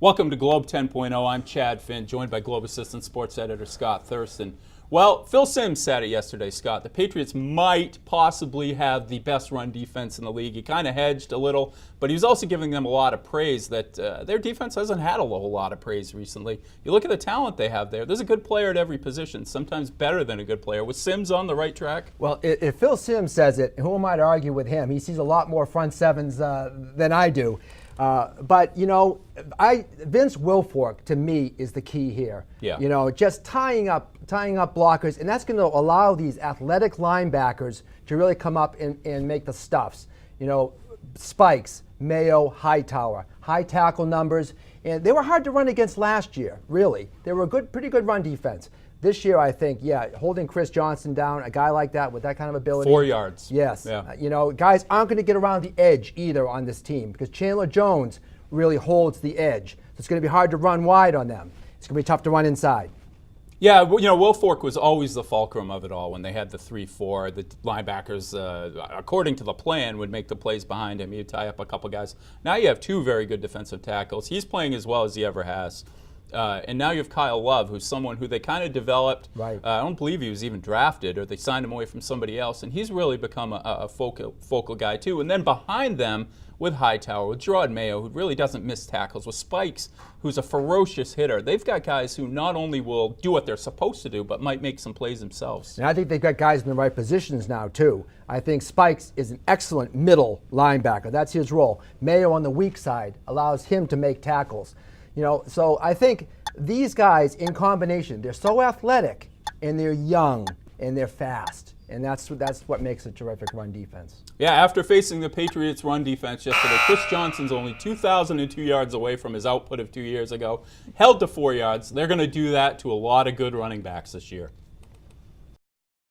Welcome to Globe 10.0. I'm Chad Finn, joined by Globe Assistant Sports Editor Scott Thurston. Well, Phil Simms said it yesterday, Scott. The Patriots might possibly have the best run defense in the league. He kind of hedged a little, but he was also giving them a lot of praise that their defense hasn't had a whole lot of praise recently. You look at the talent they have there. There's a good player at every position, sometimes better than a good player. Was Simms on the right track? Well, if Phil Simms says it, who am I to argue with him? He sees a lot more front sevens than I do. But, you know, Vince Wilfork, to me, is the key here. Yeah. You know, just tying up blockers, and that's going to allow these athletic linebackers to really come up and make the stuffs. You know, Spikes, Mayo, Hightower, high tackle numbers, and they were hard to run against last year, really. They were a pretty good run defense. This year, I think, holding Chris Johnson down, a guy like that with that kind of ability. 4 yards. Yes. Yeah. You know, guys aren't going to get around the edge either on this team because Chandler Jones really holds the edge. So it's going to be hard to run wide on them. It's going to be tough to run inside. Yeah, you know, Wilfork was always the fulcrum of it all when they had the 3-4. The linebackers, according to the plan, would make the plays behind him. He'd tie up a couple guys. Now you have two very good defensive tackles. He's playing as well as he ever has. And now you have Kyle Love, who's someone who they kind of developed. Right. I don't believe he was even drafted, or they signed him away from somebody else. And he's really become a focal guy, too. And then behind them, with Hightower, with Gerard Mayo, who really doesn't miss tackles, with Spikes, who's a ferocious hitter. They've got guys who not only will do what they're supposed to do, but might make some plays themselves. And I think they've got guys in the right positions now, too. I think Spikes is an excellent middle linebacker. That's his role. Mayo on the weak side allows him to make tackles. You know, so I think these guys in combination, they're so athletic and they're young and they're fast. And that's what makes a terrific run defense. Yeah, after facing the Patriots' run defense yesterday, Chris Johnson's only 2,002 yards away from his output of 2 years ago, held to 4 yards. They're going to do that to a lot of good running backs this year.